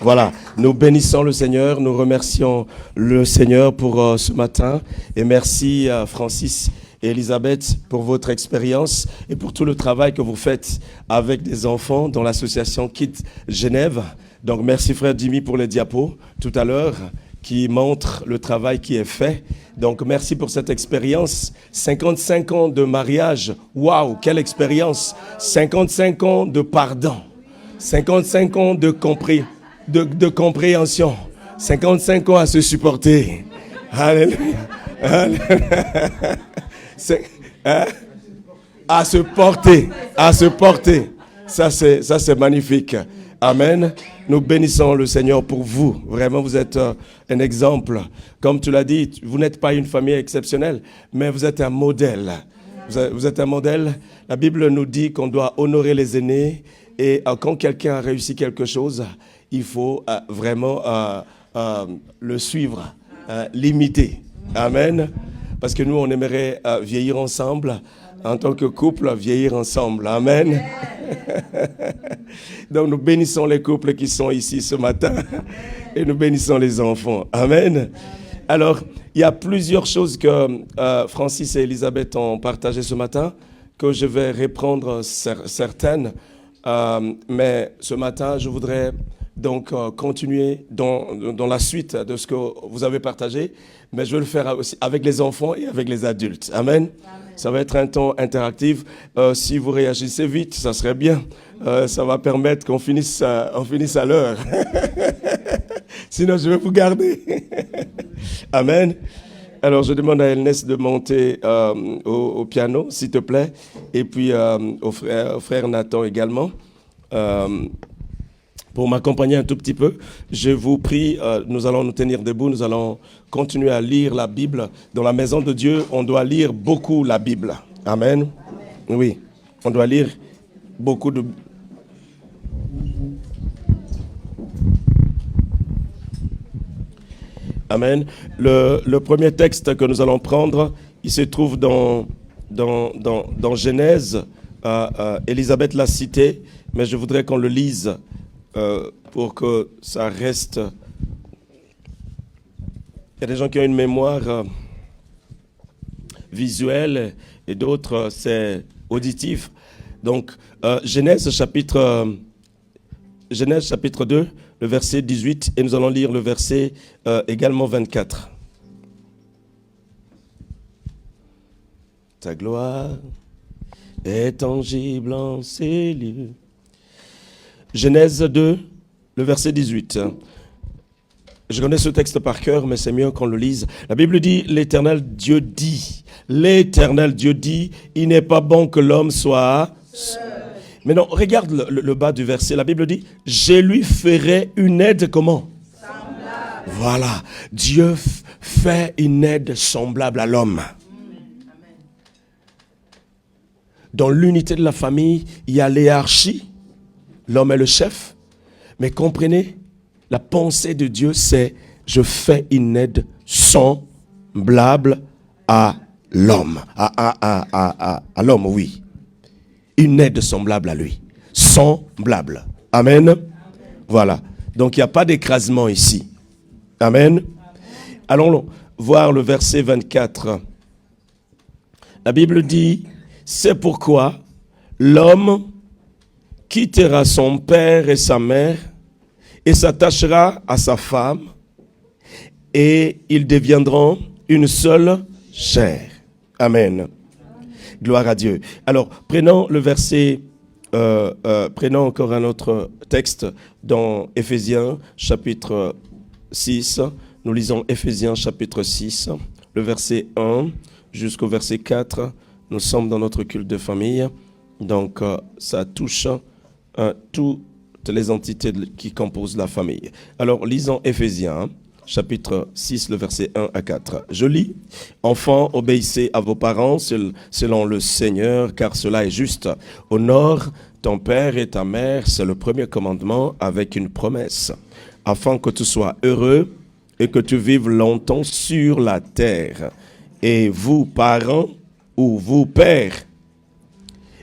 Voilà, nous bénissons le Seigneur, nous remercions le Seigneur pour ce matin et merci Francis et Elisabeth pour votre expérience et pour tout le travail que vous faites avec des enfants dans l'association Kids Genève. Donc merci frère Jimmy pour les diapos tout à l'heure qui montrent le travail qui est fait. Donc merci pour cette expérience. 55 ans de mariage, waouh, quelle expérience. 55 ans de pardon, 55 ans de compréhension, 55 ans à se supporter. Alléluia. À se porter. Ça c'est magnifique. Amen. Nous bénissons le Seigneur pour vous. Vraiment, vous êtes un exemple. Comme tu l'as dit, vous n'êtes pas une famille exceptionnelle, mais vous êtes un modèle. Vous êtes un modèle. La Bible nous dit qu'on doit honorer les aînés et quand quelqu'un a réussi quelque chose, il faut vraiment le suivre, l'imiter. Amen. Parce que nous, on aimerait vieillir ensemble, en tant que couple, vieillir ensemble. Amen. Donc, nous bénissons les couples qui sont ici ce matin et nous bénissons les enfants. Amen. Alors, il y a plusieurs choses que Francis et Elisabeth ont partagées ce matin, que je vais reprendre certaines. Mais ce matin, je voudrais donc continuer dans la suite de ce que vous avez partagé, mais je vais le faire aussi avec les enfants et avec les adultes. Amen. Ça va être un temps interactif. Si vous réagissez vite, ça serait bien. Ça va permettre qu'on finisse à l'heure. Sinon, je vais vous garder. Amen. Alors, je demande à Ernest de monter au piano, s'il te plaît, et puis au frère Nathan également. Pour m'accompagner un tout petit peu, je vous prie, nous allons nous tenir debout, nous allons continuer à lire la Bible. Dans la maison de Dieu, on doit lire beaucoup la Bible. Amen. Oui, on doit lire beaucoup de... Amen. Le premier texte que nous allons prendre, il se trouve dans Genèse. Elisabeth l'a cité, mais je voudrais qu'on le lise pour que ça reste. Il y a des gens qui ont une mémoire visuelle et d'autres, c'est auditif. Donc, Genèse chapitre 2, le verset 18, et nous allons lire le verset également 24. Ta gloire est tangible en ces lieux. Genèse 2, le verset 18. Je connais ce texte par cœur, mais c'est mieux qu'on le lise. La Bible dit, l'Éternel Dieu dit, il n'est pas bon que l'homme soit seul. Mais non, regarde le bas du verset. La Bible dit, je lui ferai une aide comment? Semblable. Voilà, Dieu fait une aide semblable à l'homme. Dans l'unité de la famille, il y a l'hiérarchie. L'homme est le chef. Mais comprenez, la pensée de Dieu, c'est je fais une aide semblable à l'homme. À l'homme, oui. Une aide semblable à lui. Semblable. Amen. Voilà. Donc, il n'y a pas d'écrasement ici. Amen. Allons voir le verset 24. La Bible dit, c'est pourquoi l'homme quittera son père et sa mère et s'attachera à sa femme et ils deviendront une seule chair. Amen. Gloire à Dieu. Alors, prenons le verset, prenons encore un autre texte dans Éphésiens chapitre 6. Nous lisons Éphésiens chapitre 6, le verset 1 jusqu'au verset 4. Nous sommes dans notre culte de famille, donc ça touche toutes les entités qui composent la famille. Alors, lisons Éphésiens, chapitre 6, le verset 1 à 4. Je lis, « Enfants, obéissez à vos parents selon le Seigneur, car cela est juste. Honore ton père et ta mère, c'est le premier commandement avec une promesse, afin que tu sois heureux et que tu vives longtemps sur la terre. Et vous, parents, ou vous, pères,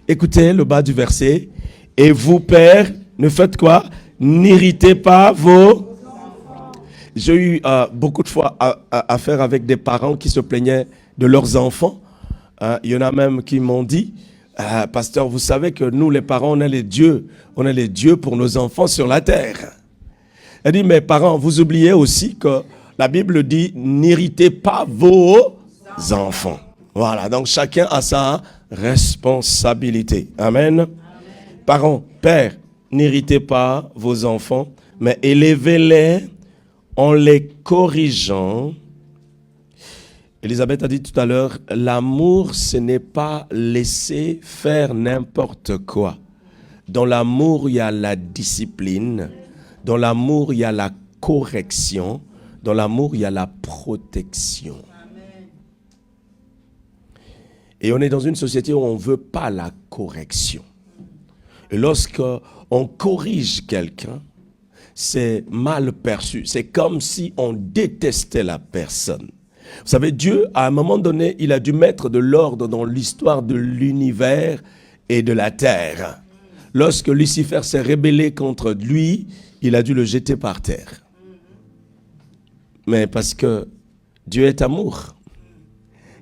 écoutez le bas du verset, et vous, pères, ne faites quoi? n'irritez pas vos... J'ai eu beaucoup de fois affaire avec des parents qui se plaignaient de leurs enfants. Il y en a même qui m'ont dit, pasteur, vous savez que nous les parents, on est les dieux pour nos enfants sur la terre. Elle dit, mais parents, vous oubliez aussi que la Bible dit, n'irritez pas vos enfants. Voilà, donc chacun a sa responsabilité. Amen. Amen. Parents, pères, n'irritez pas vos enfants, mais élevez-les en les corrigeant. Elisabeth a dit tout à l'heure, l'amour, ce n'est pas laisser faire n'importe quoi. Dans l'amour, il y a la discipline. Dans l'amour, il y a la correction. Dans l'amour, il y a la protection. Et on est dans une société où on ne veut pas la correction. Et lorsque on corrige quelqu'un, c'est mal perçu. C'est comme si on détestait la personne. Vous savez, Dieu, à un moment donné, il a dû mettre de l'ordre dans l'histoire de l'univers et de la terre. Lorsque Lucifer s'est rébellé contre lui, il a dû le jeter par terre. Mais parce que Dieu est amour,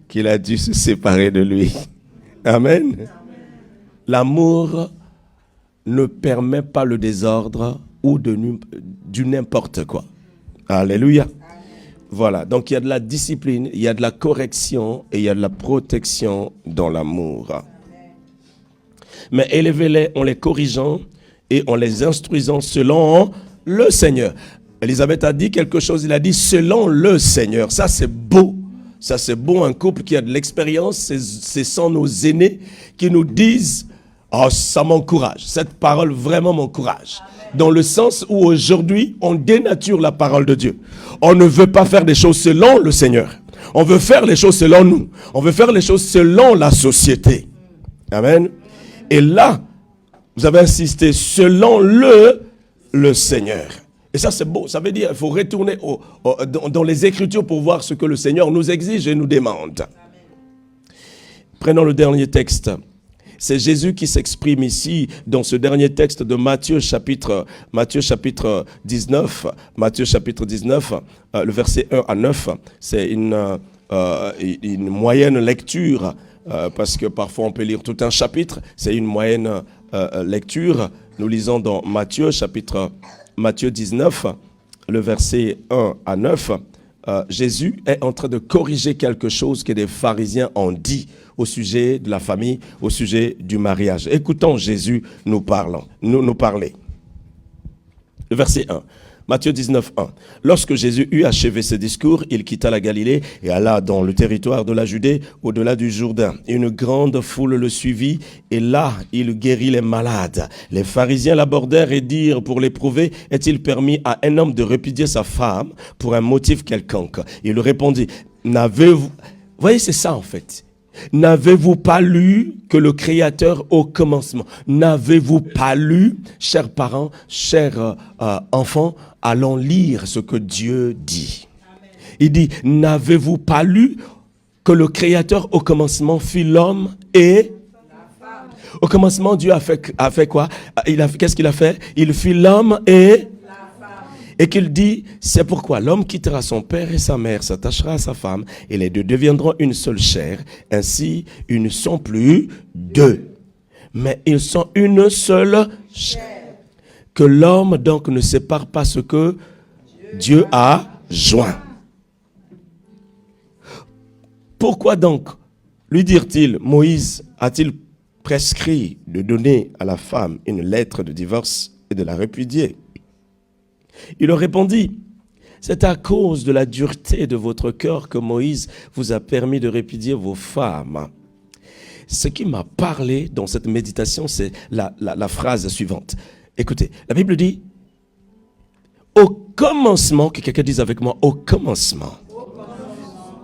qu'il a dû se séparer de lui. Amen. L'amour ne permet pas le désordre ou du n'importe quoi. Alléluia. Voilà, donc il y a de la discipline, il y a de la correction et il y a de la protection dans l'amour. Mais élevez-les en les corrigeant et en les instruisant selon le Seigneur. Elisabeth a dit quelque chose, il a dit selon le Seigneur. Ça c'est beau. Ça c'est beau, un couple qui a de l'expérience, ce sont nos aînés qui nous disent « Oh, ça m'encourage, cette parole vraiment m'encourage. » Dans le sens où aujourd'hui, on dénature la parole de Dieu. On ne veut pas faire des choses selon le Seigneur. On veut faire les choses selon nous. On veut faire les choses selon la société. Amen. Et là, vous avez insisté selon le Seigneur. Et ça, c'est beau. Ça veut dire qu'il faut retourner dans les Écritures pour voir ce que le Seigneur nous exige et nous demande. Prenons le dernier texte. C'est Jésus qui s'exprime ici dans ce dernier texte de Matthieu chapitre 19. Matthieu chapitre 19, le verset 1 à 9. C'est une moyenne lecture parce que parfois on peut lire tout un chapitre. C'est une moyenne lecture. Nous lisons dans Matthieu 19, le verset 1 à 9. Jésus est en train de corriger quelque chose que des pharisiens ont dit au sujet de la famille, au sujet du mariage. Écoutons Jésus nous parler. Le verset 1. Matthieu 19, 1. Lorsque Jésus eut achevé ce discours, il quitta la Galilée et alla dans le territoire de la Judée, au-delà du Jourdain. Une grande foule le suivit et là, il guérit les malades. Les pharisiens l'abordèrent et dirent pour l'éprouver, est-il permis à un homme de répudier sa femme pour un motif quelconque? Il répondit, n'avez-vous... Vous voyez, c'est ça en fait. N'avez-vous pas lu que le Créateur au commencement? N'avez-vous pas lu, chers parents, chers enfants, allons lire ce que Dieu dit. Il dit, n'avez-vous pas lu que le Créateur au commencement fit l'homme et... Au commencement, Dieu a fait quoi? Qu'est-ce qu'il a fait? Il fit l'homme et qu'il dit, c'est pourquoi l'homme quittera son père et sa mère, s'attachera à sa femme, et les deux deviendront une seule chair. Ainsi, ils ne sont plus deux, mais ils sont une seule chair. Que l'homme donc ne sépare pas ce que Dieu a joint. Pourquoi donc, lui dire-t-il, Moïse a-t-il prescrit de donner à la femme une lettre de divorce et de la répudier? Il leur répondit, c'est à cause de la dureté de votre cœur que Moïse vous a permis de répudier vos femmes. Ce qui m'a parlé dans cette méditation, c'est la phrase suivante. Écoutez, la Bible dit, au commencement, que quelqu'un dise avec moi, au commencement.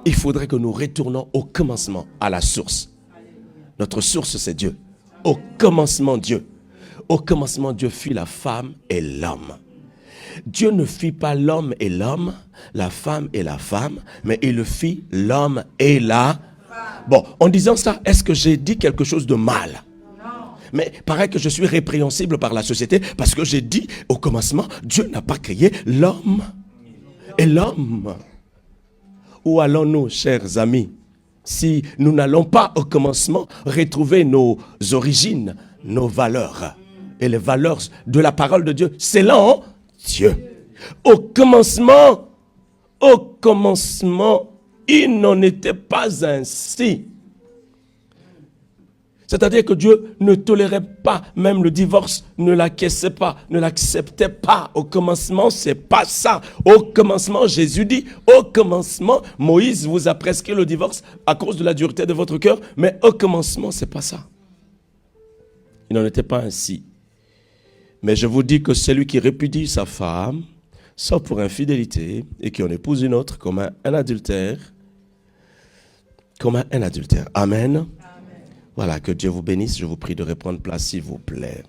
Il faudrait que nous retournons au commencement, à la source. Notre source, c'est Dieu. Au commencement, Dieu. Au commencement, Dieu fit la femme et l'homme. Dieu ne fit pas l'homme et l'homme, la femme et la femme, mais il fit l'homme et la femme. Bon, en disant ça, est-ce que j'ai dit quelque chose de mal? Non. Mais paraît que je suis répréhensible par la société parce que j'ai dit au commencement, Dieu n'a pas créé l'homme et l'homme. Où allons-nous, chers amis, si nous n'allons pas au commencement retrouver nos origines, nos valeurs et les valeurs de la parole de Dieu, c'est là, hein? Dieu. Au commencement, il n'en était pas ainsi. C'est-à-dire que Dieu ne tolérait pas, même le divorce, ne l'acquiesçait pas, ne l'acceptait pas. Au commencement, c'est pas ça. Au commencement, Jésus dit, au commencement, Moïse vous a prescrit le divorce à cause de la dureté de votre cœur, mais au commencement, c'est pas ça. Il n'en était pas ainsi. Mais je vous dis que celui qui répudie sa femme, sauf pour infidélité, et qui en épouse une autre comme un adultère, Amen. Voilà, que Dieu vous bénisse. Je vous prie de reprendre place, s'il vous plaît.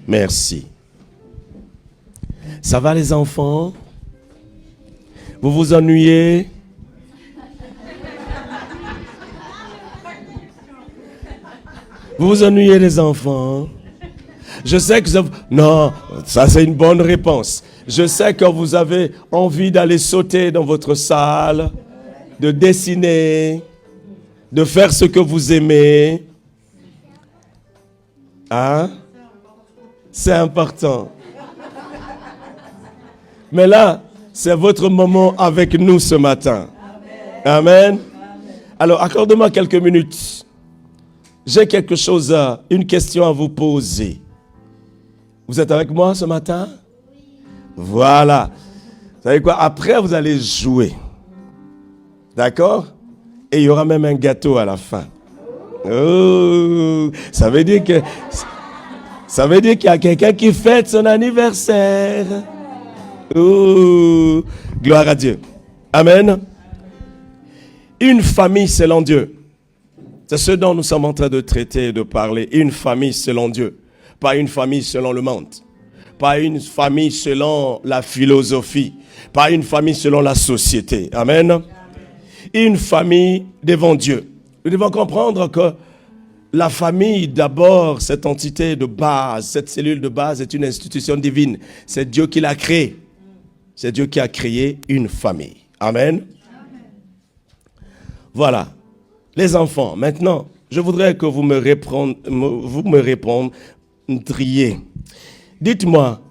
Merci. Ça va, les enfants? Vous vous ennuyez? Vous vous ennuyez, les enfants? Je sais que vous... Non, ça c'est une bonne réponse. Je sais que vous avez envie d'aller sauter dans votre salle, de dessiner, de faire ce que vous aimez. Hein? C'est important. Mais là, c'est votre moment avec nous ce matin. Amen. Alors, accordez-moi quelques minutes. J'ai une question à vous poser. Vous êtes avec moi ce matin? Voilà. Vous savez quoi? Après, vous allez jouer. D'accord? Et il y aura même un gâteau à la fin. Oh, ça veut dire qu'il y a quelqu'un qui fête son anniversaire. Oh, gloire à Dieu. Amen. Une famille selon Dieu. C'est ce dont nous sommes en train de traiter et de parler. Une famille selon Dieu. Pas une famille selon le monde. Pas une famille selon la philosophie. Pas une famille selon la société. Amen. Une famille devant Dieu. Nous devons comprendre que la famille, d'abord, cette entité de base, cette cellule de base est une institution divine. C'est Dieu qui l'a créée. C'est Dieu qui a créé une famille. Amen. Voilà. Les enfants, maintenant, je voudrais que vous me répondriez. Dites-moi,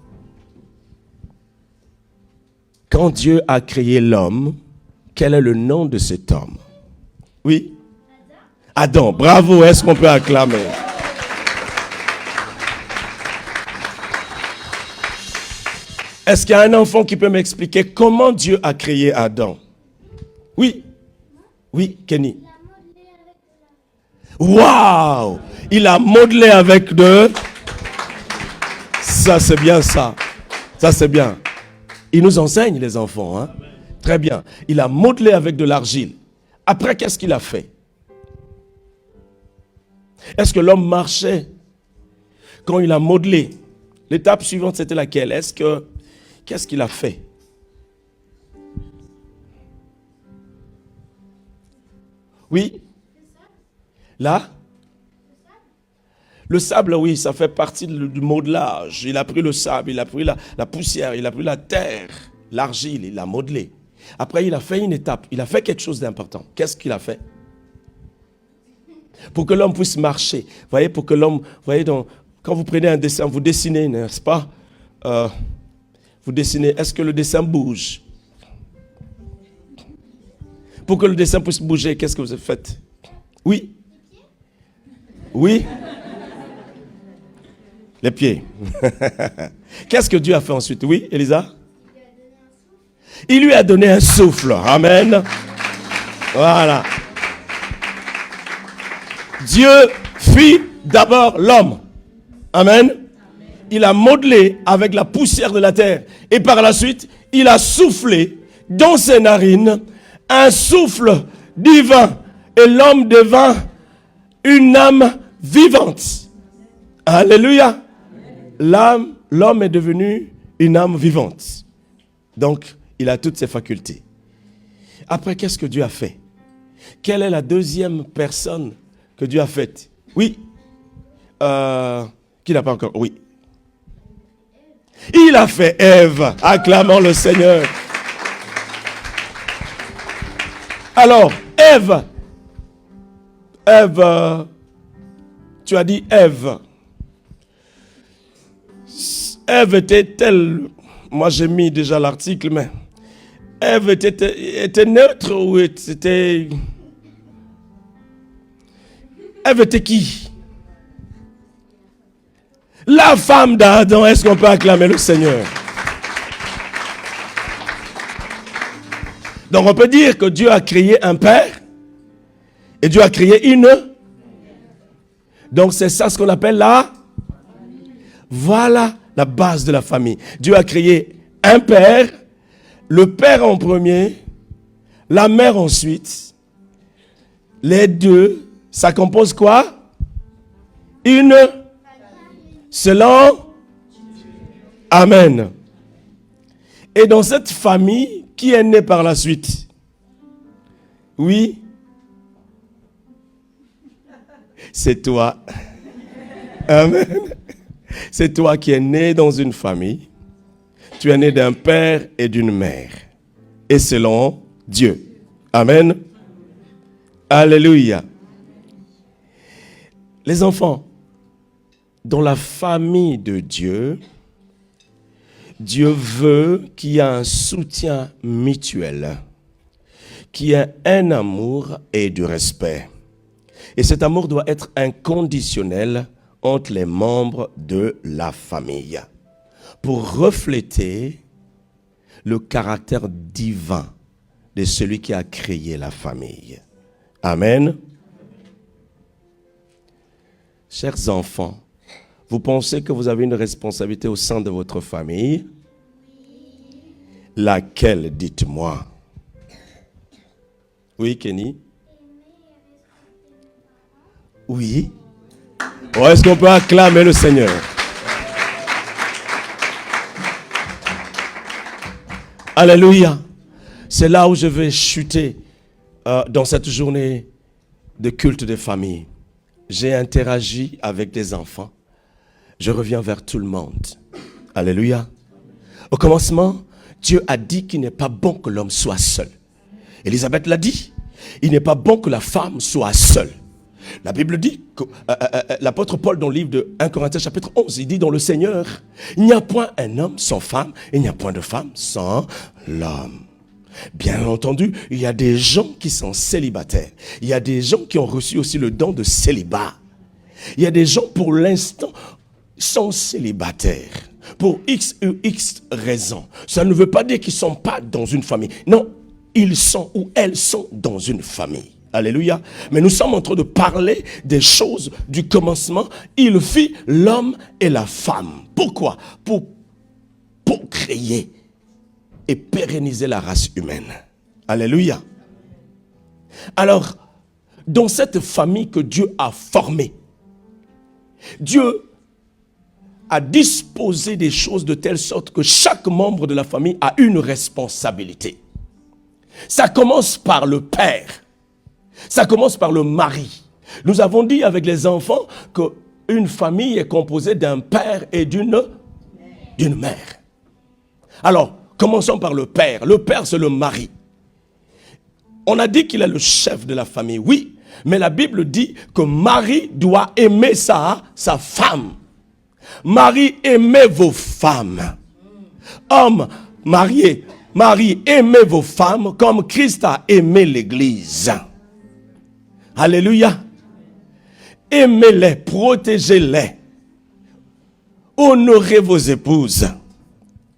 quand Dieu a créé l'homme, quel est le nom de cet homme? Oui? Adam. Bravo, est-ce qu'on peut acclamer? Est-ce qu'il y a un enfant qui peut m'expliquer comment Dieu a créé Adam? Oui? Oui, Kenny. Waouh! Il a modelé avec de... Ça, c'est bien ça. Ça, c'est bien. Il nous enseigne, les enfants. Hein? Très bien. Il a modelé avec de l'argile. Après, qu'est-ce qu'il a fait? Est-ce que l'homme marchait quand il a modelé? L'étape suivante, c'était laquelle? Qu'est-ce qu'il a fait? Oui? Là? Le sable, oui, ça fait partie du modelage. Il a pris le sable, il a pris la poussière, il a pris la terre, l'argile, il l'a modelé. Après, il a fait une étape, il a fait quelque chose d'important. Qu'est-ce qu'il a fait? Pour que l'homme puisse marcher. Vous voyez, pour que l'homme... Vous voyez, quand vous prenez un dessin, vous dessinez, n'est-ce pas? Vous dessinez, est-ce que le dessin bouge? Pour que le dessin puisse bouger, qu'est-ce que vous faites? Oui? Oui? Les pieds. Qu'est-ce que Dieu a fait ensuite? Oui, Elisa? Il lui a donné un souffle. Amen. Voilà. Dieu fit d'abord l'homme. Amen. Il a modelé avec la poussière de la terre. Et par la suite, il a soufflé dans ses narines un souffle divin. Et l'homme devint une âme vivante. Alléluia. L'homme est devenu une âme vivante. Donc, il a toutes ses facultés. Après, qu'est-ce que Dieu a fait? Quelle est la deuxième personne que Dieu a faites. Oui. Qui n'a pas encore? Oui. Il a fait Ève. Acclamons le Seigneur. Alors, Ève. Ève. Tu as dit Ève. Ève était telle. Moi, j'ai mis déjà l'article, mais Ève était neutre ou était. Ève était qui? La femme d'Adam. Est-ce qu'on peut acclamer le Seigneur? Donc on peut dire que Dieu a créé un père et Dieu a créé une. Donc c'est ça ce qu'on appelle la. Voilà la base de la famille. Dieu a créé un père, le père en premier, la mère ensuite. Les deux, ça compose quoi? Une. Selon. Amen. Et dans cette famille, qui est né par la suite? Oui. C'est toi. Amen. C'est toi qui es né dans une famille. Tu es né d'un père et d'une mère. Et selon Dieu. Amen. Alléluia. Les enfants, dans la famille de Dieu, Dieu veut qu'il y ait un soutien mutuel, qu'il y ait un amour et du respect. Et cet amour doit être inconditionnel entre les membres de la famille pour refléter le caractère divin de celui qui a créé la famille. Amen. Chers enfants, vous pensez que vous avez une responsabilité au sein de votre famille? Laquelle, dites-moi? Oui, Kenny? Oui. Oh, est-ce qu'on peut acclamer le Seigneur? Alléluia. C'est là où je vais chuter dans cette journée de culte de famille. J'ai interagi avec des enfants. Je reviens vers tout le monde. Alléluia. Au commencement, Dieu a dit qu'il n'est pas bon que l'homme soit seul. Élisabeth l'a dit. Il n'est pas bon que la femme soit seule. La Bible dit, que l'apôtre Paul dans le livre de 1 Corinthiens chapitre 11, il dit dans le Seigneur, il n'y a point un homme sans femme, et il n'y a point de femme sans l'homme. Bien entendu, il y a des gens qui sont célibataires. Il y a des gens qui ont reçu aussi le don de célibat. Il y a des gens pour l'instant sont célibataires. Pour X ou X raisons. Ça ne veut pas dire qu'ils ne sont pas dans une famille. Non, ils sont ou elles sont dans une famille. Alléluia. Mais nous sommes en train de parler des choses du commencement. Il fit l'homme et la femme. Pourquoi? Pour créer et pérenniser la race humaine. Alléluia. Alors, dans cette famille que Dieu a formée, Dieu a disposé des choses de telle sorte que chaque membre de la famille a une responsabilité. Ça commence par le père. Ça commence par le mari. Nous avons dit avec les enfants qu'une famille est composée d'un père et d'une mère. Alors, commençons par le père. Le père, c'est le mari. On a dit qu'il est le chef de la famille, oui. Mais la Bible dit que Marie doit aimer sa femme. Marie, aimez vos femmes. Hommes mariés, Marie, aimez vos femmes comme Christ a aimé l'Église. Alléluia. Aimez-les, protégez-les. Honorez vos épouses.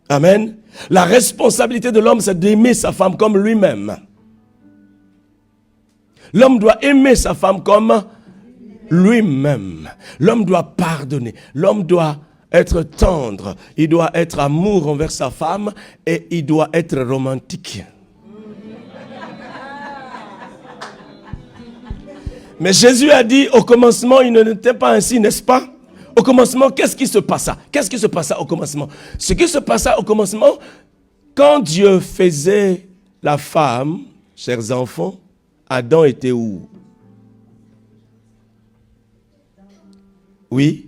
Amen. La responsabilité de l'homme, c'est d'aimer sa femme comme lui-même. L'homme doit aimer sa femme comme lui-même. L'homme doit pardonner. L'homme doit être tendre. Il doit être amour envers sa femme et il doit être romantique. Mais Jésus a dit au commencement, il n'était pas ainsi, n'est-ce pas? Au commencement, qu'est-ce qui se passa? Qu'est-ce qui se passa au commencement? Ce qui se passa au commencement, quand Dieu faisait la femme, chers enfants, Adam était où? Oui.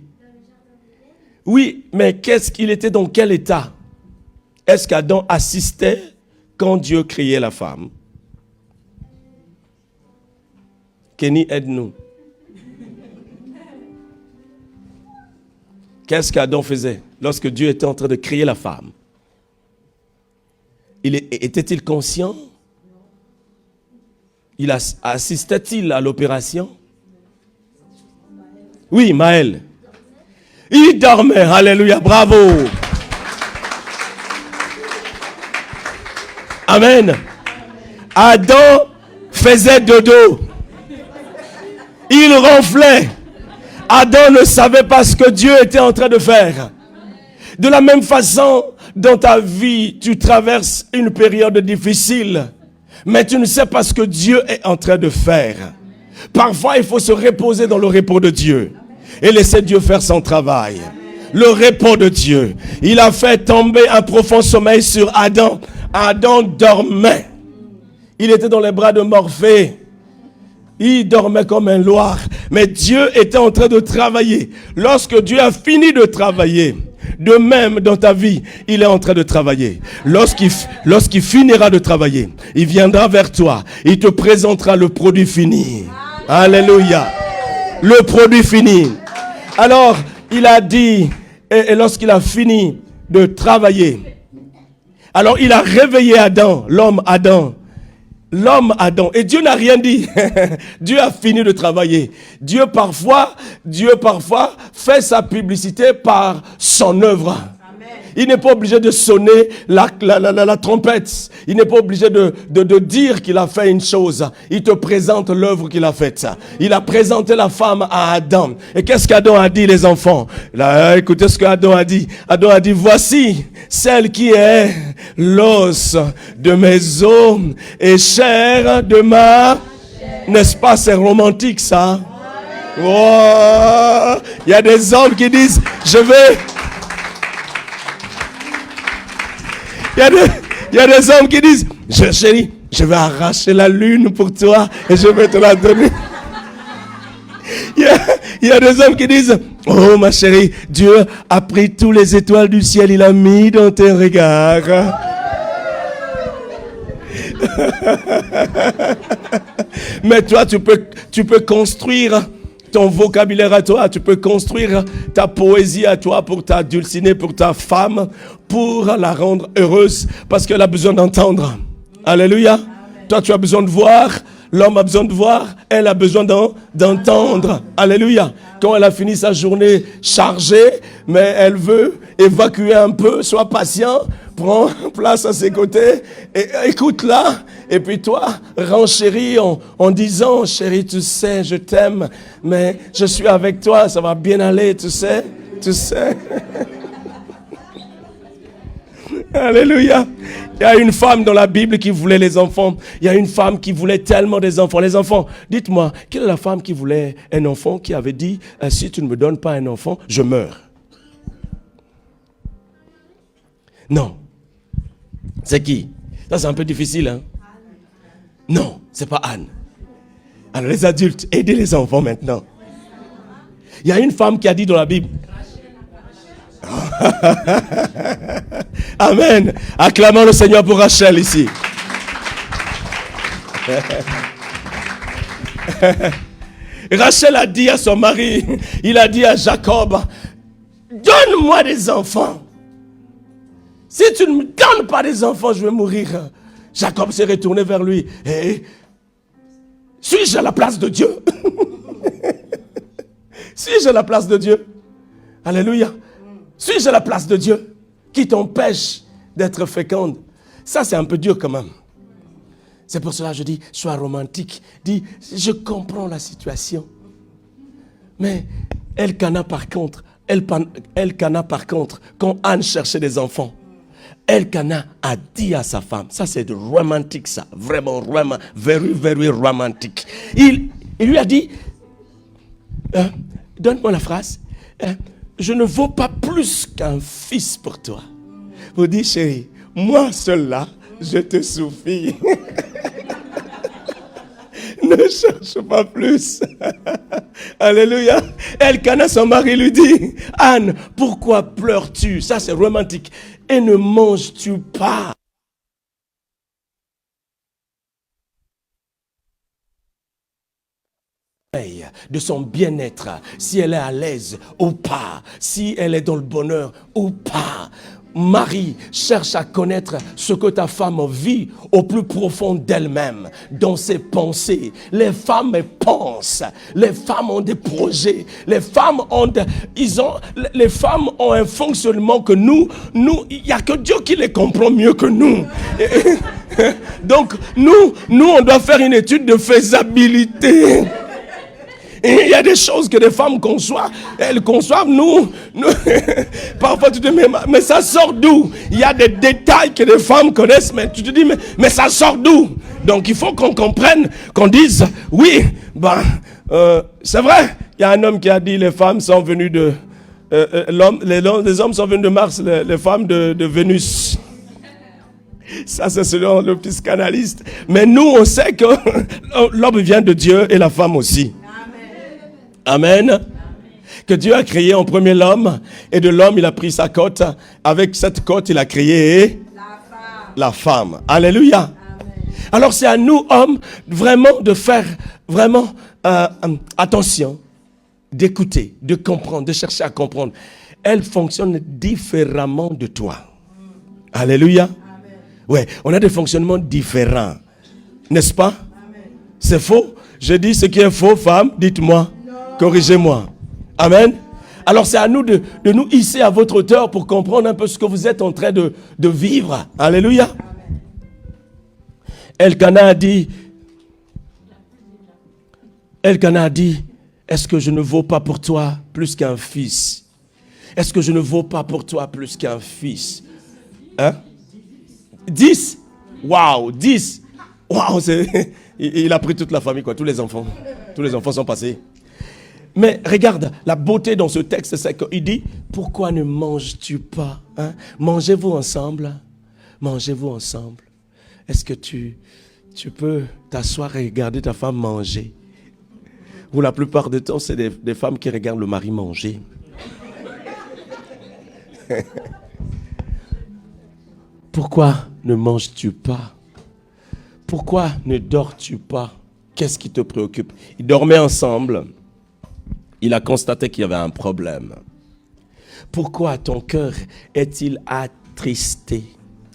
Oui, mais qu'est-ce qu'il était dans quel état? Est-ce qu'Adam assistait quand Dieu créait la femme? Kenny, aide-nous. Qu'est-ce qu'Adam faisait lorsque Dieu était en train de créer la femme? Était-il conscient? Assistait-il à l'opération? Oui, Maël. Il dormait. Alléluia, bravo. Amen. Adam faisait dodo. Il ronflait. Adam ne savait pas ce que Dieu était en train de faire. De la même façon, dans ta vie, tu traverses une période difficile, mais tu ne sais pas ce que Dieu est en train de faire. Parfois, il faut se reposer dans le repos de Dieu et laisser Dieu faire son travail. Le repos de Dieu. Il a fait tomber un profond sommeil sur Adam. Adam dormait. Il était dans les bras de Morphée. Il dormait comme un loir. Mais Dieu était en train de travailler. Lorsque Dieu a fini de travailler, de même dans ta vie, il est en train de travailler. Lorsqu'il finira de travailler, il viendra vers toi. Il te présentera le produit fini. Alléluia. Le produit fini. Alors, il a dit, et lorsqu'il a fini de travailler, alors il a réveillé Adam, l'homme Adam. L'homme Adam. Et Dieu n'a rien dit. Dieu a fini de travailler. Dieu parfois fait sa publicité par son œuvre. Amen. Il n'est pas obligé de sonner la trompette. Il n'est pas obligé de dire qu'il a fait une chose. Il te présente l'œuvre qu'il a faite. Il a présenté la femme à Adam. Et qu'est-ce qu'Adam a dit, les enfants? Là, écoutez ce qu'Adam a dit. Adam a dit, voici celle qui est l'os de mes os et chair de ma... N'est-ce pas, c'est romantique ça? Oh, il y a des hommes qui disent, je vais... Il y a des hommes qui disent, chérie, je vais arracher la lune pour toi et je vais te la donner. Il y a des hommes qui disent, oh ma chérie, Dieu a pris tous les étoiles du ciel, il a mis dans tes regards. Mais toi, tu peux construire ton vocabulaire à toi, tu peux construire ta poésie à toi pour ta dulcinée, pour ta femme, pour la rendre heureuse, parce qu'elle a besoin d'entendre. Alléluia. Amen. Toi, tu as besoin de voir, l'homme a besoin de voir, elle a besoin d'entendre. Alléluia. Amen. Quand elle a fini sa journée chargée, mais elle veut évacuer un peu, sois patient, prends place à ses côtés, et écoute-la. Et puis toi, renchéris en disant, chérie, tu sais, je t'aime, mais je suis avec toi, ça va bien aller, tu sais. Alléluia. Il y a une femme dans la Bible qui voulait les enfants. Il y a une femme qui voulait tellement des enfants. Les enfants, dites-moi, quelle est la femme qui voulait un enfant, qui avait dit, si tu ne me donnes pas un enfant, je meurs? Non. C'est qui? Ça, c'est un peu difficile, hein? Non, c'est pas Anne. Alors les adultes, aidez les enfants maintenant. Il y a une femme qui a dit dans la Bible. Amen. Acclamons le Seigneur pour Rachel ici. Rachel a dit à son mari, il a dit à Jacob, donne-moi des enfants. Si tu ne me donnes pas des enfants, je vais mourir. Jacob s'est retourné vers lui. Et suis-je à la place de Dieu? Suis-je à la place de Dieu? Alléluia. Suis-je à la place de Dieu qui t'empêche d'être féconde? Ça, c'est un peu dur quand même. C'est pour cela que je dis, sois romantique. Dis, je comprends la situation. Mais Elkana, par contre, quand Anne cherchait des enfants, Elkana a dit à sa femme, ça c'est romantique ça, vraiment, very, very romantique. Il lui a dit, donne-moi la phrase, je ne vaux pas plus qu'un fils pour toi. Vous dites, chérie, moi seul là, je te suffis. Ne cherche pas plus. Alléluia. Elkana, son mari, lui dit, Anne, pourquoi pleures-tu? Ça, c'est romantique. Et ne manges-tu pas? De son bien-être, si elle est à l'aise ou pas, si elle est dans le bonheur ou pas. Marie, cherche à connaître ce que ta femme vit au plus profond d'elle-même, dans ses pensées. Les femmes pensent, les femmes ont des projets, les femmes ont un fonctionnement que nous, il n'y a que Dieu qui les comprend mieux que nous. Donc, nous, on doit faire une étude de faisabilité. Et il y a des choses que les femmes conçoivent. Elles conçoivent, nous parfois tu te dis, mais ça sort d'où? Il y a des détails que les femmes connaissent, mais tu te dis, mais ça sort d'où? Donc il faut qu'on comprenne, qu'on dise, oui, c'est vrai. Il y a un homme qui a dit, les femmes sont venues de... les hommes sont venus de Mars, les femmes de Vénus. Ça, c'est selon le psychanalyste. Mais nous, on sait que l'homme vient de Dieu et la femme aussi. Amen. Que Dieu a créé en premier l'homme, et de l'homme il a pris sa côte. Avec cette côte il a créé la femme. Alléluia. Amen. Alors c'est à nous hommes vraiment de faire vraiment attention, d'écouter, de comprendre, de chercher à comprendre. Elle fonctionne différemment de toi. Alléluia. Amen. Ouais, on a des fonctionnements différents, n'est-ce pas? Amen. C'est faux? Je dis ce qui est faux, femme, dites-moi. Corrigez-moi. Amen. Alors c'est à nous de nous hisser à votre hauteur pour comprendre un peu ce que vous êtes en train de vivre. Alléluia. Elkana a dit, est-ce que je ne vaux pas pour toi plus qu'un fils? Est-ce que je ne vaux pas pour toi plus qu'un fils? Hein? 10? Waouh, 10. Waouh, il a pris toute la famille, quoi, tous les enfants. Tous les enfants sont passés. Mais regarde, la beauté dans ce texte, c'est qu'il dit, pourquoi ne manges-tu pas? Hein? Mangez-vous ensemble. Mangez-vous ensemble. Est-ce que tu peux t'asseoir et regarder ta femme manger? Ou la plupart du temps, c'est des femmes qui regardent le mari manger. Pourquoi ne manges-tu pas? Pourquoi ne dors-tu pas? Qu'est-ce qui te préoccupe? Ils dormaient ensemble. Il a constaté qu'il y avait un problème. Pourquoi ton cœur est-il attristé?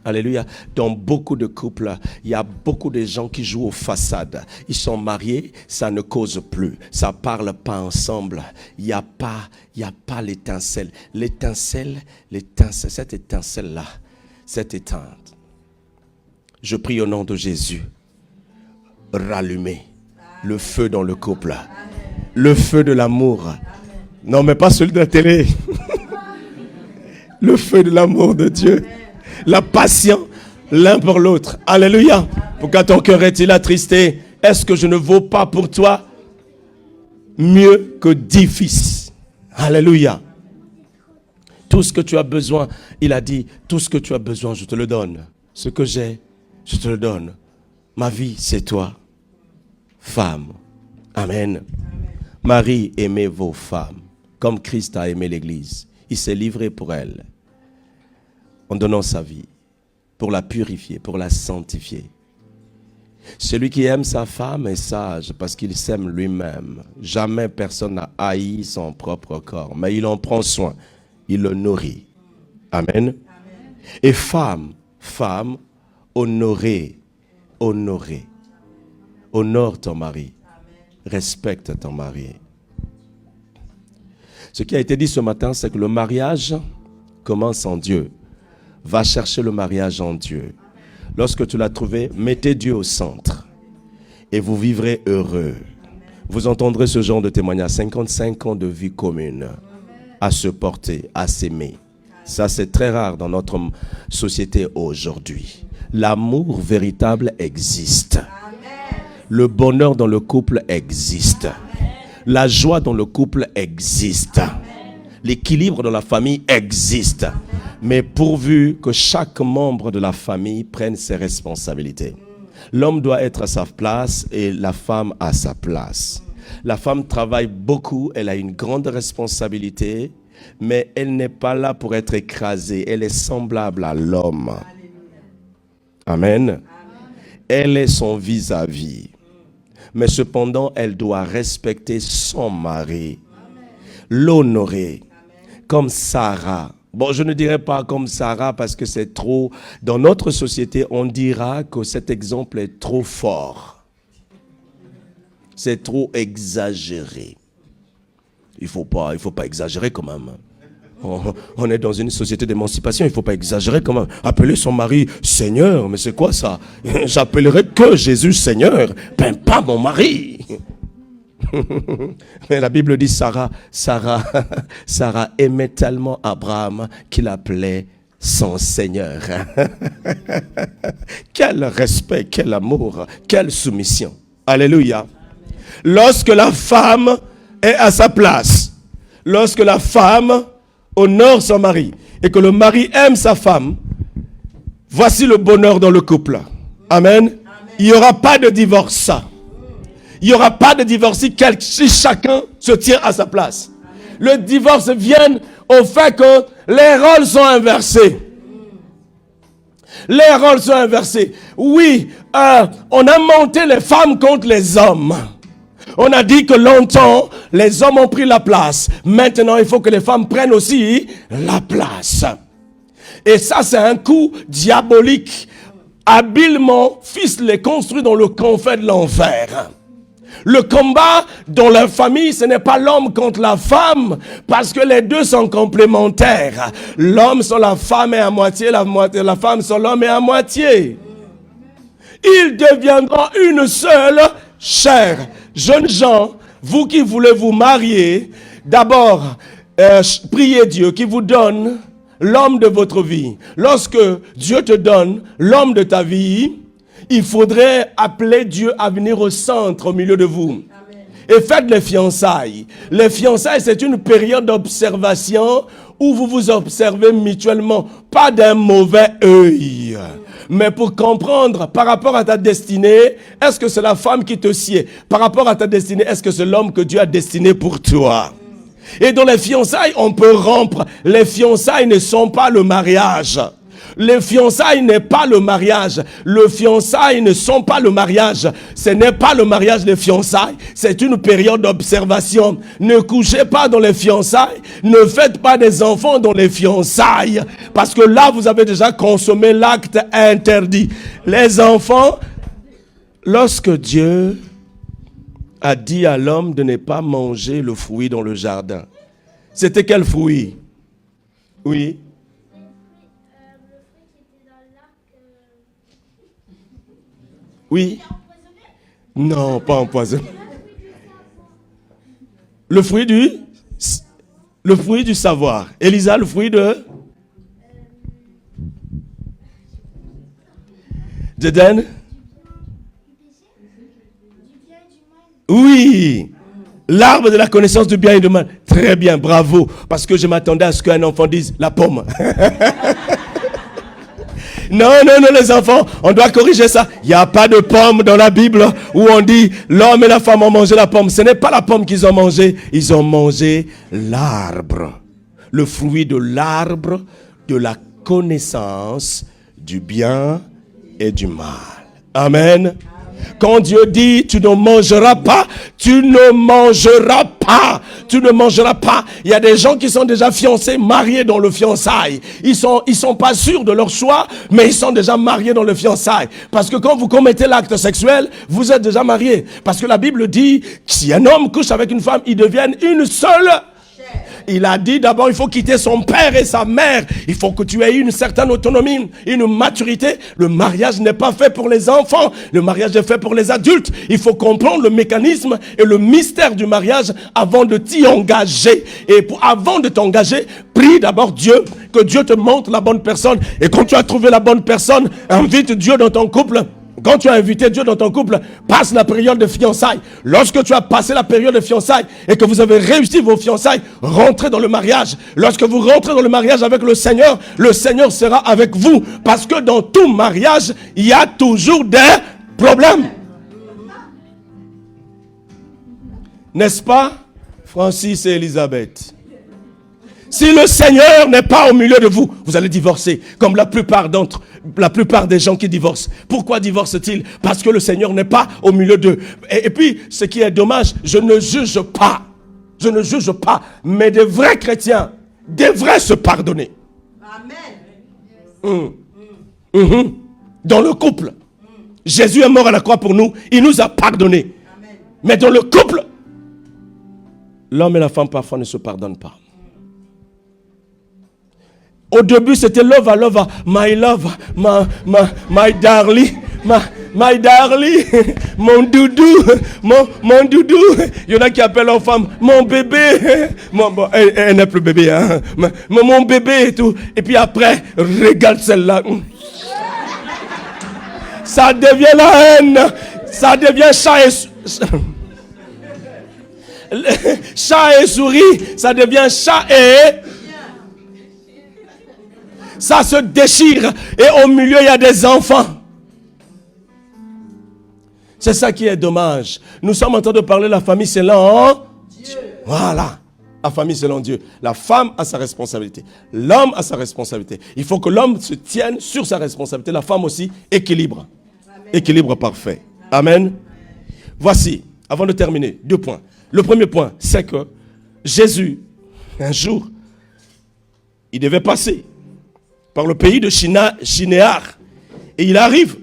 Alléluia. Dans beaucoup de couples, il y a beaucoup de gens qui jouent aux façades. Ils sont mariés, ça ne cause plus. Ça ne parle pas ensemble. Il n'y a pas l'étincelle. Cette étincelle-là, cette éteinte. Je prie au nom de Jésus. Rallumer le feu dans le couple. Le feu de l'amour. Non, mais pas celui de la télé. Le feu de l'amour de Dieu. La passion l'un pour l'autre. Alléluia. Pourquoi ton cœur est-il attristé? Est-ce que je ne vaux pas pour toi mieux que 10 fils? Alléluia. Tout ce que tu as besoin, il a dit, tout ce que tu as besoin, je te le donne. Ce que j'ai, je te le donne. Ma vie, c'est toi. Femme. Amen. Marie, aimez vos femmes, comme Christ a aimé l'Église. Il s'est livré pour elle, en donnant sa vie, pour la purifier, pour la sanctifier. Celui qui aime sa femme est sage, parce qu'il s'aime lui-même. Jamais personne n'a haï son propre corps, mais il en prend soin, il le nourrit. Amen. Amen. Et femme, honorez. Honore ton mari. Respecte ton mari. Ce qui a été dit ce matin, c'est que le mariage commence en Dieu. Va chercher le mariage en Dieu. Lorsque tu l'as trouvé, mettez Dieu au centre. Et vous vivrez heureux. Vous entendrez ce genre de témoignage. 55 ans de vie commune. À se porter, à s'aimer. Ça, c'est très rare dans notre société aujourd'hui. L'amour véritable existe. Le bonheur dans le couple existe. La joie dans le couple existe. L'équilibre dans la famille existe. Mais pourvu que chaque membre de la famille prenne ses responsabilités. L'homme doit être à sa place et la femme à sa place. La femme travaille beaucoup, elle a une grande responsabilité, mais elle n'est pas là pour être écrasée. Elle est semblable à l'homme. Amen. Elle est son vis-à-vis. Mais cependant, elle doit respecter son mari, l'honorer, comme Sarah. Bon, je ne dirais pas comme Sarah parce que c'est trop... Dans notre société, on dira que cet exemple est trop fort. C'est trop exagéré. Il faut pas exagérer quand même. On est dans une société d'émancipation, il ne faut pas exagérer quand même. Appeler son mari Seigneur, mais c'est quoi ça? J'appellerai que Jésus Seigneur, pas mon mari. Mais la Bible dit Sarah aimait tellement Abraham qu'il appelait son Seigneur. Quel respect, quel amour, quelle soumission. Alléluia. Lorsque la femme est à sa place, lorsque la femme honore son mari et que le mari aime sa femme, voici le bonheur dans le couple. Amen. Il n'y aura pas de divorce. Il n'y aura pas de divorce si chacun se tient à sa place. Le divorce vient au fait que les rôles sont inversés. Les rôles sont inversés. Oui, on a monté les femmes contre les hommes. On a dit que longtemps, les hommes ont pris la place. Maintenant, il faut que les femmes prennent aussi la place. Et ça, c'est un coup diabolique, habilement ficelé, construit dans le confin de l'enfer. Le combat dans la famille, ce n'est pas l'homme contre la femme, parce que les deux sont complémentaires. L'homme sur la femme est à moitié, la femme sur l'homme est à moitié. Ils deviendront une seule chair. Jeunes gens, vous qui voulez vous marier, d'abord, priez Dieu qui vous donne l'homme de votre vie. Lorsque Dieu te donne l'homme de ta vie, il faudrait appeler Dieu à venir au centre, au milieu de vous. Amen. Et faites les fiançailles. Les fiançailles, c'est une période d'observation où vous vous observez mutuellement, pas d'un mauvais œil. Mais pour comprendre par rapport à ta destinée, est-ce que c'est la femme qui te sied? Par rapport à ta destinée, est-ce que c'est l'homme que Dieu a destiné pour toi? Et dans les fiançailles, on peut rompre. Les fiançailles ne sont pas le mariage. Les fiançailles n'est pas le mariage. Les fiançailles ne sont pas le mariage. Ce n'est pas le mariage des fiançailles. C'est une période d'observation. Ne couchez pas dans les fiançailles. Ne faites pas des enfants dans les fiançailles. Parce que là, vous avez déjà consommé l'acte interdit. Les enfants, lorsque Dieu a dit à l'homme de ne pas manger le fruit dans le jardin, c'était quel fruit? Oui. Oui. Non, pas empoisonné. Le fruit du savoir. Elisa, le fruit d'Éden. Oui. L'arbre de la connaissance du bien et du mal. Très bien, bravo. Parce que je m'attendais à ce qu'un enfant dise la pomme. Non, les enfants, on doit corriger ça. Il n'y a pas de pomme dans la Bible où on dit l'homme et la femme ont mangé la pomme. Ce n'est pas la pomme qu'ils ont mangé. Ils ont mangé l'arbre. Le fruit de l'arbre de la connaissance du bien et du mal. Amen. Quand Dieu dit tu ne mangeras pas, tu ne mangeras pas. Tu ne mangeras pas. Il y a des gens qui sont déjà fiancés, mariés dans le fiançailles. Ils sont pas sûrs de leur choix, mais ils sont déjà mariés dans le fiançailles. Parce que quand vous commettez l'acte sexuel, vous êtes déjà mariés. Parce que la Bible dit, si un homme couche avec une femme, ils deviennent une seule. Il a dit d'abord, il faut quitter son père et sa mère. Il faut que tu aies une certaine autonomie, une maturité. Le mariage n'est pas fait pour les enfants. Le mariage est fait pour les adultes. Il faut comprendre le mécanisme et le mystère du mariage avant de t'y engager. Et avant de t'engager, prie d'abord Dieu, que Dieu te montre la bonne personne. Et quand tu as trouvé la bonne personne, invite Dieu dans ton couple. Quand tu as invité Dieu dans ton couple, passe la période de fiançailles. Lorsque tu as passé la période de fiançailles et que vous avez réussi vos fiançailles, rentrez dans le mariage. Lorsque vous rentrez dans le mariage avec le Seigneur sera avec vous. Parce que dans tout mariage, il y a toujours des problème. N'est-ce pas, Francis et Elisabeth? Si le Seigneur n'est pas au milieu de vous, vous allez divorcer, comme la plupart des gens qui divorcent. Pourquoi divorcent-ils? Parce que le Seigneur n'est pas au milieu d'eux. Et puis, ce qui est dommage, je ne juge pas, mais des vrais chrétiens devraient se pardonner. Amen. Dans le couple, Jésus est mort à la croix pour nous, il nous a pardonné. Amen. Mais dans le couple, l'homme et la femme parfois ne se pardonnent pas. Au début, c'était love, my love, my darling, my darling, mon doudou, mon doudou. Il y en a qui appellent leur femme mon bébé. Elle n'est plus bébé, hein. Mon bébé et tout. Et puis après, regarde celle-là. Ça devient la haine. Ça devient chat et souris. Ça devient chat et... Ça se déchire et au milieu il y a des enfants. C'est ça qui est dommage. Nous sommes en train de parler de la famille selon Dieu. Voilà, la famille selon Dieu. La femme a sa responsabilité, l'homme a sa responsabilité. Il faut que l'homme se tienne sur sa responsabilité, la femme aussi, équilibre. Amen. Équilibre parfait. Amen. Voici, avant de terminer, 2 points. Le premier point, c'est que Jésus, un jour, il devait passer par le pays de Shinéar. Et il arrive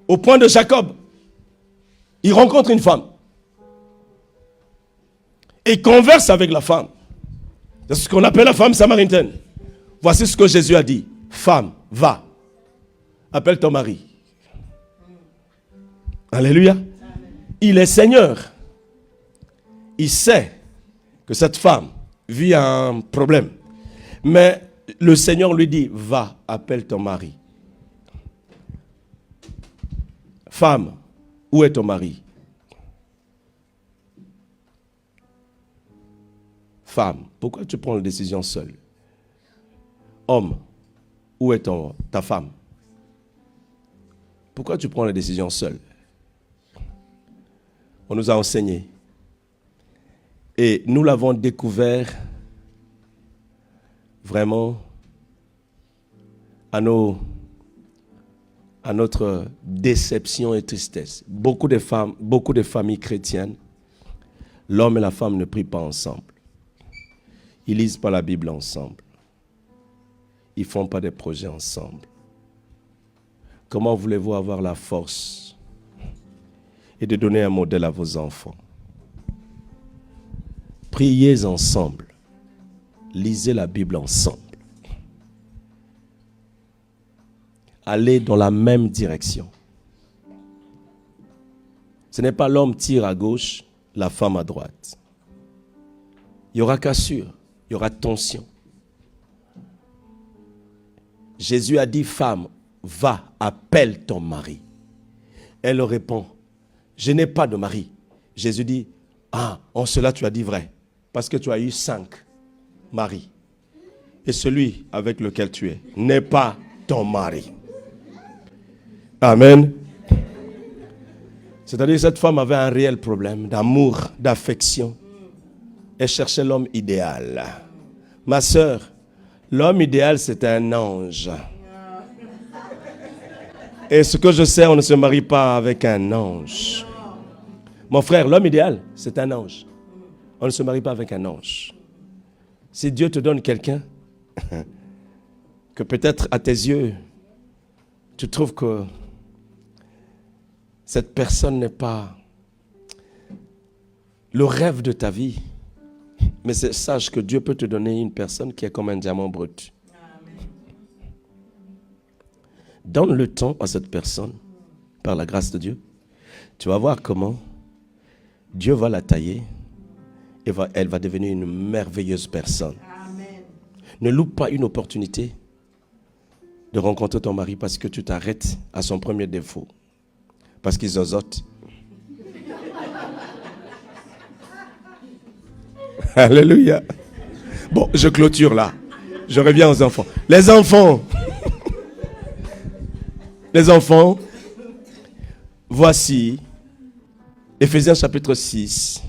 au point de Jacob. Il rencontre une femme. Et il converse avec la femme. C'est ce qu'on appelle la femme samaritaine. Voici ce que Jésus a dit. Femme, va. Appelle ton mari. Alléluia. Il est Seigneur. Il sait que cette femme vit un problème. Mais le Seigneur lui dit, va, appelle ton mari. Femme, où est ton mari? Femme, pourquoi tu prends la décision seule? Homme, où est ta femme? Pourquoi tu prends la décision seule? On nous a enseigné. Et nous l'avons découvert vraiment à notre déception et tristesse. Beaucoup de familles chrétiennes, l'homme et la femme ne prient pas ensemble. Ils ne lisent pas la Bible ensemble. Ils ne font pas des projets ensemble. Comment voulez-vous avoir la force et de donner un modèle à vos enfants? Priez ensemble. Lisez la Bible ensemble. Allez dans la même direction. Ce n'est pas l'homme tire à gauche, la femme à droite. Il y aura cassure, il y aura tension. Jésus a dit, femme, va, appelle ton mari. Elle répond, je n'ai pas de mari. Jésus dit, en cela tu as dit vrai, parce que tu as eu 5 maris. Et celui avec lequel tu es n'est pas ton mari. Amen. C'est-à-dire que cette femme avait un réel problème d'amour, d'affection. Elle cherchait l'homme idéal. Ma sœur, l'homme idéal, c'est un ange. Et ce que je sais, on ne se marie pas avec un ange. Mon frère, l'homme idéal, c'est un ange. On ne se marie pas avec un ange. Si Dieu te donne quelqu'un, que peut-être à tes yeux, tu trouves que cette personne n'est pas le rêve de ta vie, mais sache que Dieu peut te donner une personne qui est comme un diamant brut. Amen. Donne le temps à cette personne, par la grâce de Dieu. Tu vas voir comment Dieu va la tailler et elle va devenir une merveilleuse personne. Amen. Ne loupe pas une opportunité de rencontrer ton mari parce que tu t'arrêtes à son premier défaut. Parce qu'ils zozotent. Alléluia. Bon, je clôture là. Je reviens aux enfants. Les enfants. Les enfants, Voici, Éphésiens chapitre 6,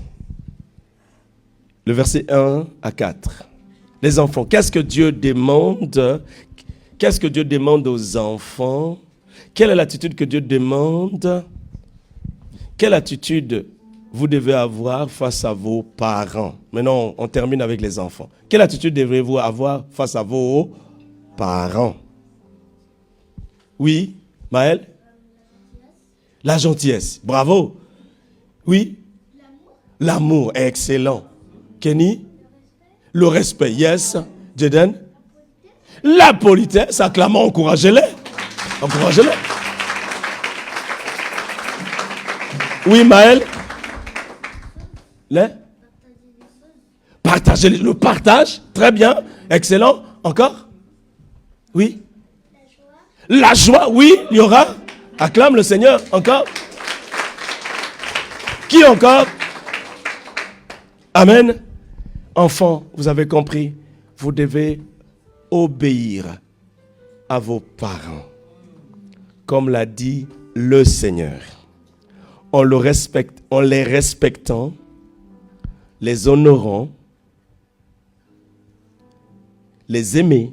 le verset 1 à 4. Les enfants, qu'est-ce que Dieu demande? Qu'est-ce que Dieu demande aux enfants? Quelle est l'attitude que Dieu demande? Quelle attitude vous devez avoir face à vos parents? Maintenant, on termine avec les enfants. Quelle attitude devrez-vous avoir face à vos parents? Oui, Maël? La gentillesse. Bravo. Oui? L'amour. Excellent. Kenny? Le respect. Yes. Jaden? La politesse. Acclamons, encouragez-les. Encouragez-les. Oui, Maël? Partager le partage. Très bien. Excellent. Encore? Oui? La joie. Oui, il y aura. Acclame le Seigneur. Encore? Qui encore? Amen. Enfants, vous avez compris. Vous devez obéir à vos parents. Comme l'a dit le Seigneur. En les respectant, les honorant, les aimer,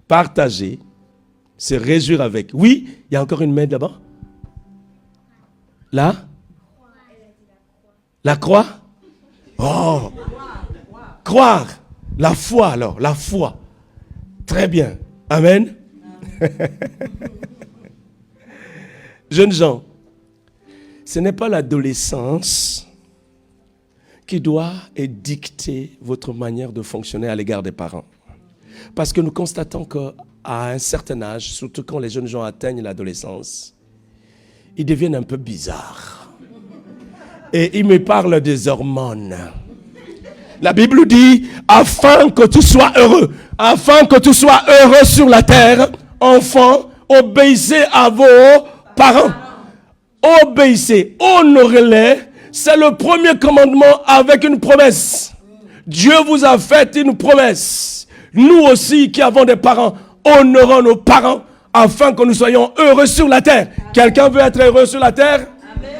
partager, se réjouir avec. Oui, il y a encore une main là-bas. Là? La croix? Oh! Croire. La foi alors, la foi. Très bien. Amen. Jeunes gens, ce n'est pas l'adolescence qui doit dicter votre manière de fonctionner à l'égard des parents. Parce que nous constatons qu'à un certain âge, surtout quand les jeunes gens atteignent l'adolescence, ils deviennent un peu bizarres. Et ils me parlent des hormones. La Bible dit, afin que tu sois heureux, afin que tu sois heureux sur la terre, enfants, obéissez à vos parents. Obéissez, honorez-les. C'est le premier commandement avec une promesse. Dieu vous a fait une promesse. Nous aussi qui avons des parents, honorons nos parents afin que nous soyons heureux sur la terre. Quelqu'un veut être heureux sur la terre? Amen.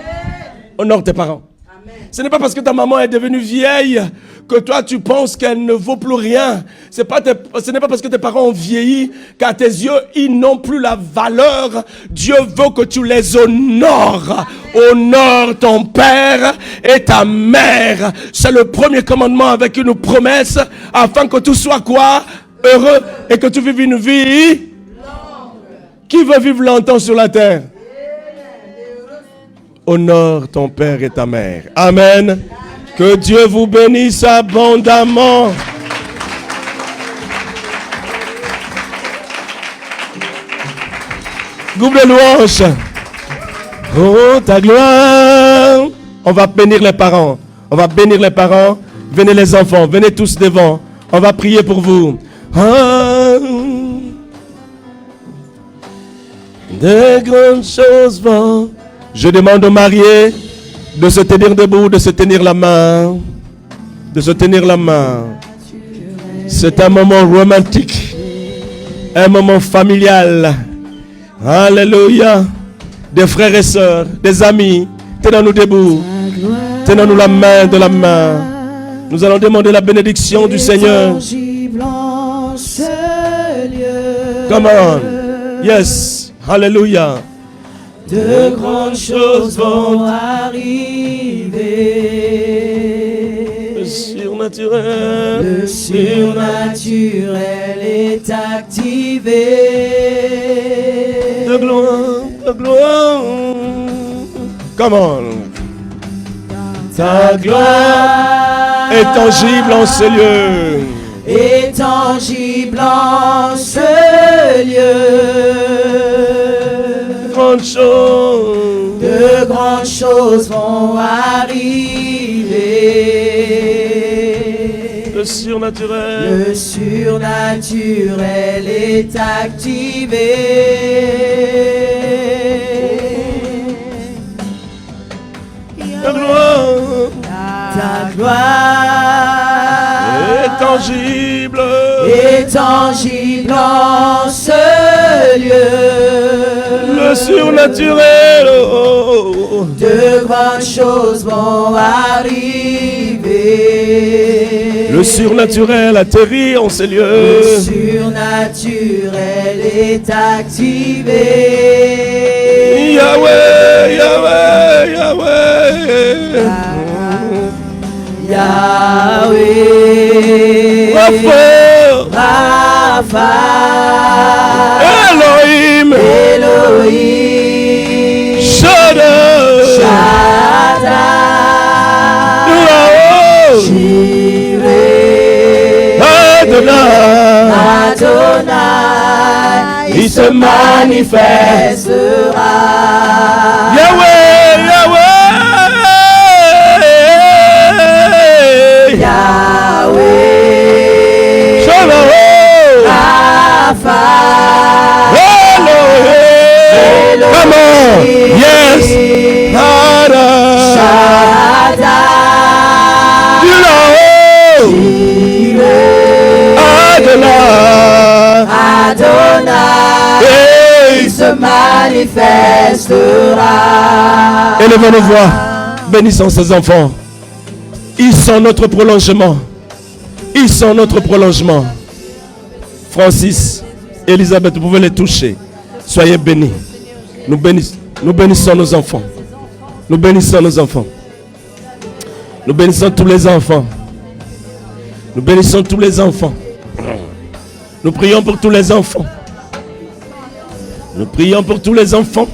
Honore tes parents. Amen. Ce n'est pas parce que ta maman est devenue vieille que toi tu penses qu'elle ne vaut plus rien. Ce n'est pas parce que tes parents ont vieilli qu'à tes yeux ils n'ont plus la valeur. Dieu veut que tu les honores. Honore ton père et ta mère. C'est le premier commandement avec une promesse afin que tu sois quoi? Heureux et que tu vives une vie. Qui veut vivre longtemps sur la terre? Honore ton père et ta mère. Amen. Que Dieu vous bénisse abondamment. Groupe de louanges. Oh, ta gloire. On va bénir les parents. On va bénir les parents. Venez les enfants. Venez tous devant. On va prier pour vous. Ah. De grandes choses vont. Je demande aux mariés de se tenir debout, de se tenir la main. De se tenir la main. C'est un moment romantique. Un moment familial. Alléluia. Des frères et sœurs, des amis. Tenons-nous debout. Tenons-nous la main de la main. Nous allons demander la bénédiction du Seigneur. Come on. Yes. Alléluia. De grandes choses vont arriver. Le surnaturel. Le surnaturel est activé. De gloire, de gloire. Come on. Ta gloire est tangible en ce lieu. Est tangible en ce lieu. De grandes choses vont arriver. Le surnaturel est activé. Ta gloire est tangible en ce lieu. Le surnaturel. De grandes choses vont arriver. Le surnaturel atterrit en ces lieux. Le surnaturel est activé. Yahweh, Yahweh, Yahweh. Yahweh. Rapha. Elohim. Elohim. Shaddai. Shaddai. Jireh. Adonai. Il se manifestera. Yahweh, Yahweh. Yahweh. Shalom. Rapha. Elohim. Come on. Yes. Shaddai. Adonai. Il se manifestera. Élevons nos voix. Bénissons ces enfants. Ils sont notre prolongement. Ils sont notre prolongement. Francis, Elisabeth, vous pouvez les toucher. Soyez bénis. Nous bénissons nos enfants. Nous bénissons nos enfants. Nous bénissons tous les enfants. Nous bénissons tous les enfants. Nous prions pour tous les enfants. Nous prions pour tous les enfants.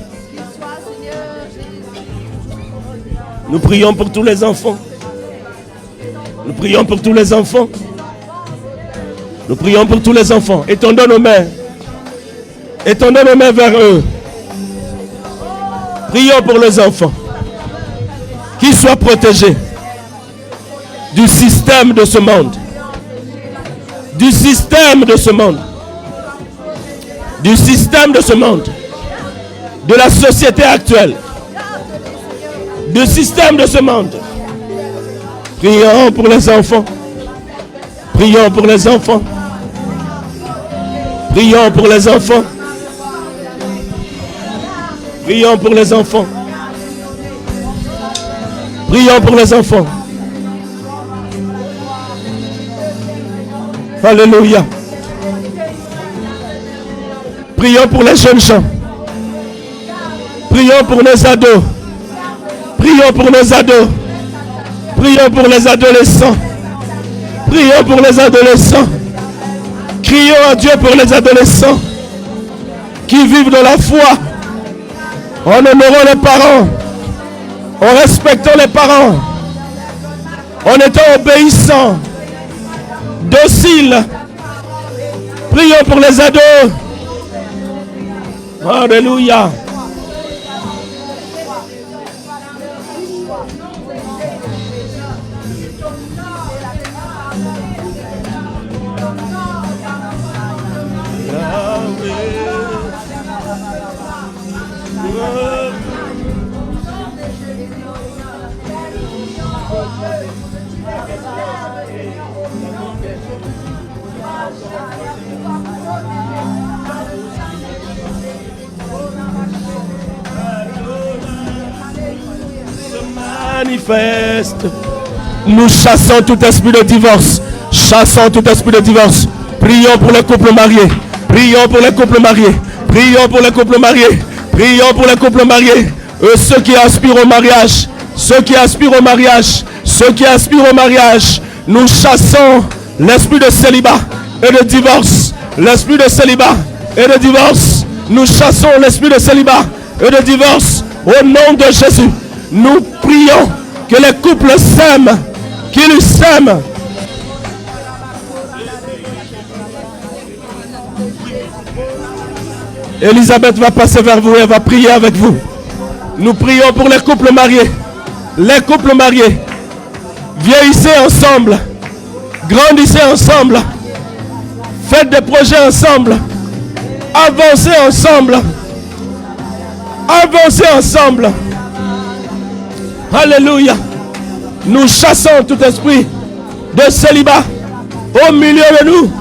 Nous prions pour tous les enfants. Nous prions pour tous les enfants. Nous prions pour tous les enfants. Étendons nos mains. Étendons nos mains vers eux. Prions pour les enfants. Qu'ils soient protégés du système de ce monde. Du système de ce monde. Du système de ce monde. De la société actuelle. Du système de ce monde. Prions pour les enfants. Prions pour les enfants. Prions pour les enfants. Prions pour les enfants. Prions pour les enfants. Alléluia. Prions pour les jeunes gens. Prions pour nos ados. Prions pour nos ados. Prions pour les adolescents. Prions pour les adolescents. Crions à Dieu pour les adolescents qui vivent dans la foi, en honorant les parents, en respectant les parents, en étant obéissants, dociles. Prions pour les ados. Alléluia. Manifeste. Nous chassons tout esprit de divorce. Chassons tout esprit de divorce. Prions pour les couples mariés. Prions pour les couples mariés. Prions pour les couples mariés. Prions pour les couples mariés. Ceux qui aspirent au mariage. Ceux qui aspirent au mariage. Ceux qui aspirent au mariage. Nous chassons l'esprit de célibat et de divorce. L'esprit de célibat et de divorce. Nous chassons l'esprit de célibat et de divorce. Au nom de Jésus. Nous prions que les couples s'aiment, qu'ils s'aiment. Elisabeth va passer vers vous et va prier avec vous. Nous prions pour les couples mariés. Les couples mariés. Vieillissez ensemble. Grandissez ensemble. Faites des projets ensemble. Avancez ensemble. Avancez ensemble. Alléluia. Nous chassons tout esprit de célibat au milieu de nous.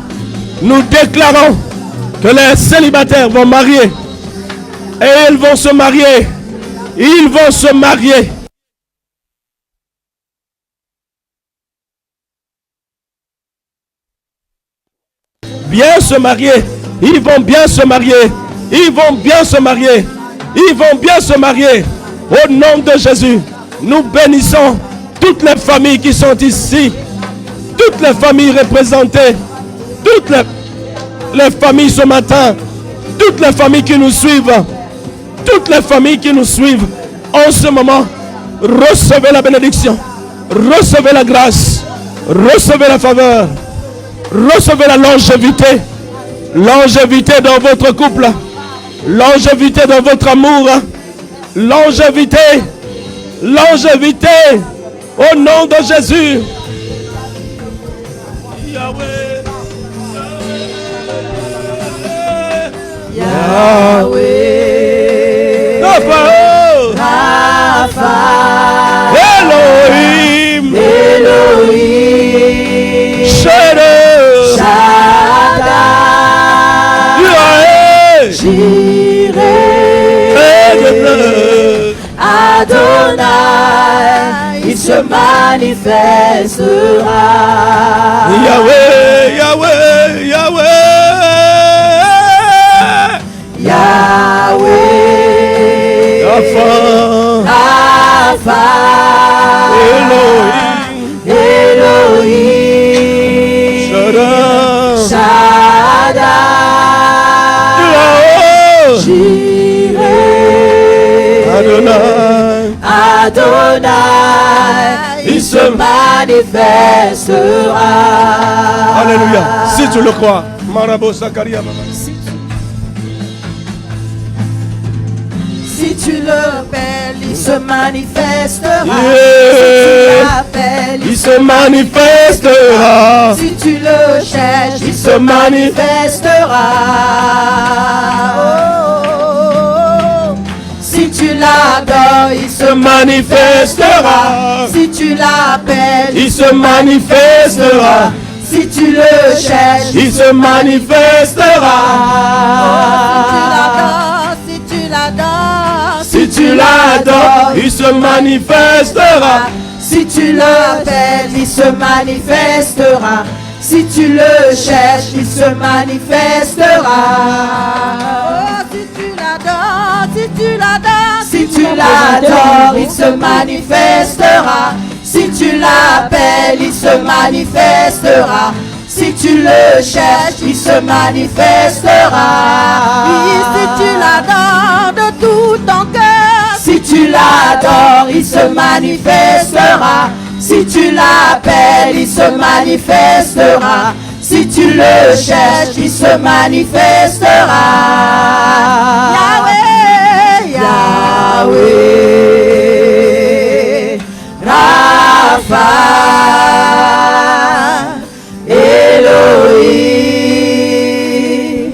Nous déclarons que les célibataires vont marier Et ils vont se marier. Ils vont se marier. Bien se marier. Ils vont bien se marier. Ils vont bien se marier. Ils vont bien se marier. Au nom de Jésus, nous bénissons toutes les familles qui sont ici. Toutes les familles représentées. Toutes les familles ce matin. Toutes les familles qui nous suivent. Toutes les familles qui nous suivent. En ce moment, recevez la bénédiction. Recevez la grâce. Recevez la faveur. Recevez la longévité. Longévité dans votre couple. Longévité dans votre amour. Longévité. Longévité. Au nom de Jésus. Yahweh. Yahweh. Rapha. Elohim. Elohim. Shaddai. Shaddai. Jireh. Adonai. Il se manifestera. Yahweh, Yahweh, Yahweh. Yahweh. Rapha. Elohim. Elohim. Shaddai. Jireh. Adonai. Il se manifestera. Alléluia. Si tu le crois. Marabo Zakaria. Si tu l'appelles, il se manifestera. Yeah. Si tu l'appelles, Il se manifestera. si tu le cherches, il se manifestera. Oh, oh, oh. Si tu l'adores, il se manifestera. Si tu l'appelles, Il se manifestera. Si tu le cherches, Il se manifestera. si tu l'adores, Si tu l'adores, il se manifestera. si tu l'appelles, il se manifestera. Si tu le cherches, il se manifestera. Oh, si tu l'adores, si tu l'adores, si tu l'adores, il se manifestera. Si tu l'appelles, il se manifestera. Si tu le cherches, il se manifestera. Oui, si tu l'adores de tout ton cœur, si tu l'adores, il se manifestera. Si tu l'appelles, il se manifestera. Si tu le cherches, il se manifestera. Yahweh, Yahweh, Rapha, Elohim,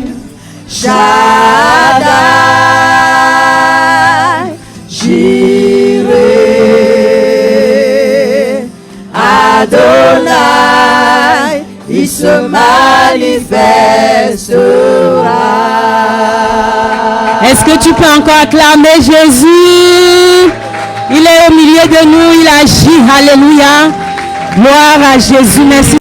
Shaddai, Jireh, Adonai, il se manifestera. Est-ce que tu peux encore acclamer Jésus? Il est au milieu de nous, il agit. Alléluia. Gloire à Jésus. Merci.